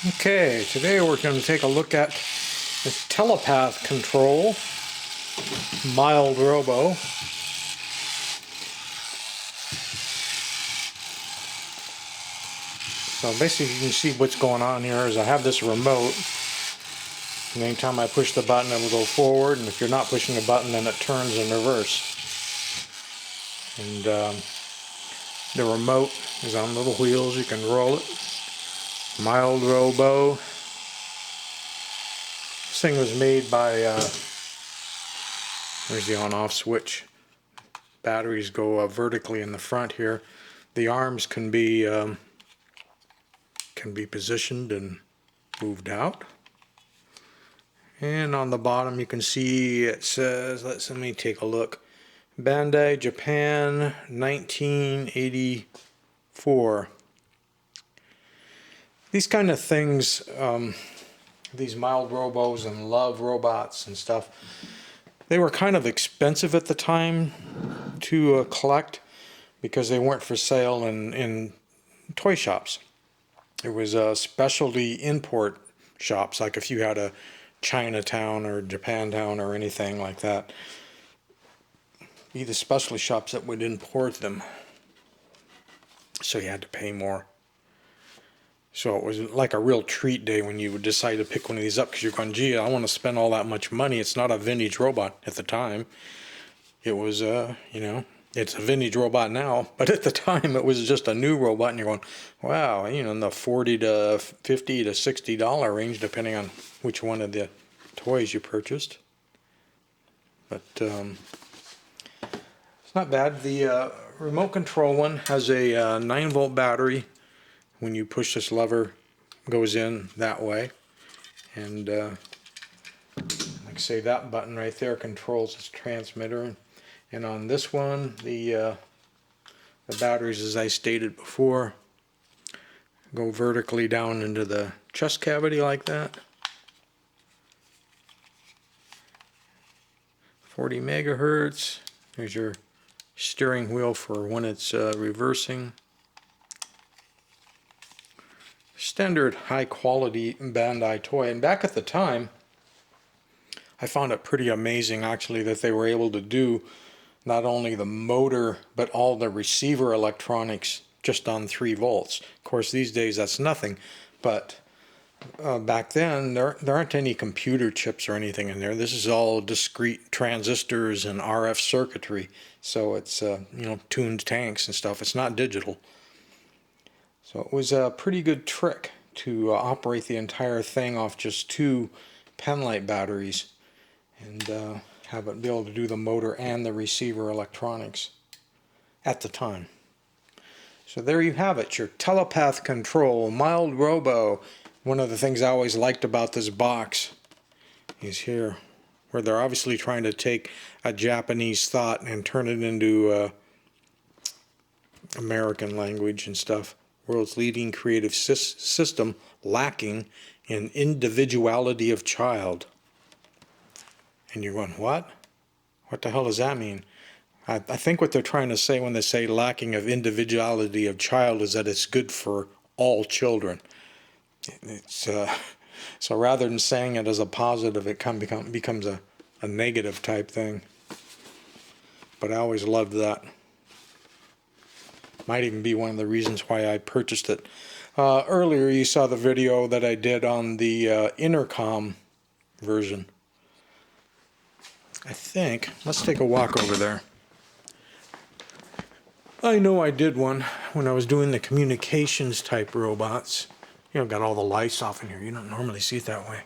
Okay, today we're going to take a look at this Telepath control, mild Robo. So basically you can see what's going on here is I have this remote, and anytime I push the button it will go forward, and if you're not pushing the button then it turns in reverse. And the remote is on little wheels, you can roll it. Mild Robo. This thing was made by, there's the on-off switch. Batteries go vertically in the front here. The arms can be positioned and moved out. And on the bottom you can see it says, let me take a look. Bandai, Japan, 1984. These kind of things, these mild robos and love robots and stuff, they were kind of expensive at the time to collect because they weren't for sale in toy shops. It was specialty import shops, like if you had a Chinatown or Japantown or anything like that. Be the specialty shops that would import them. So you had to pay more. So it was like a real treat day when you would decide to pick one of these up because you're going, gee, I want to spend all that much money. It's not a vintage robot at the time. It was, you know, it's a vintage robot now, but at the time it was just a new robot, and you're going, wow, you know, in the $40 to $50 to $60 range, depending on which one of the toys you purchased. But it's not bad. The remote control one has a 9-volt battery. When you push this lever, it goes in that way, and like I say, that button right there controls its transmitter. And on this one, the batteries, as I stated before, go vertically down into the chest cavity like that. 40 megahertz. There's your steering wheel for when it's reversing. Standard high quality Bandai toy, and back at the time I found it pretty amazing actually that they were able to do not only the motor but all the receiver electronics just on 3 volts. Of course these days that's nothing, but back then there aren't any computer chips or anything in there. This is all discrete transistors and RF circuitry, so it's you know, tuned tanks and stuff. It's not digital. So it was a pretty good trick to operate the entire thing off just 2 penlight batteries and have it be able to do the motor and the receiver electronics at the time. So there you have it, your Telepath control, mild Robo. One of the things I always liked about this box is here, where they're obviously trying to take a Japanese thought and turn it into American language and stuff. World's leading creative system lacking in individuality of child. And you're going, what? What the hell does that mean? I think what they're trying to say when they say lacking of individuality of child is that it's good for all children. It's so rather than saying it as a positive, it becomes a negative type thing. But I always loved that. Might even be one of the reasons why I purchased it. Earlier you saw the video that I did on the intercom version. I think, let's take a walk over there. I know I did one when I was doing the communications type robots. You know, got all the lights off in here. You don't normally see it that way.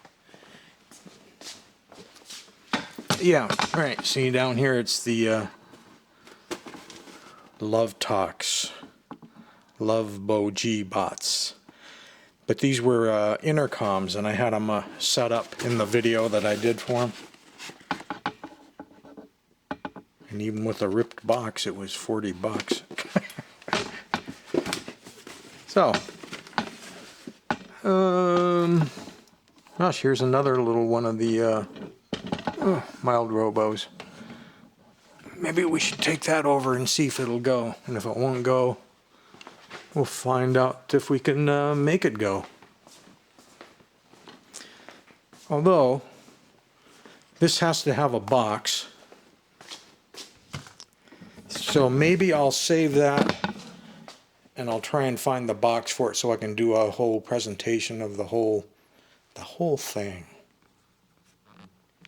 Yeah, right. See down here it's the Love Talks, Love Bo-G bots. But these were intercoms, and I had them set up in the video that I did for them. And even with a ripped box, it was $40. So, gosh, here's another little one of the mild Robos. Maybe we should take that over and see if it'll go. And if it won't go, we'll find out if we can make it go. Although, this has to have a box. So maybe I'll save that and I'll try and find the box for it so I can do a whole presentation of the whole thing.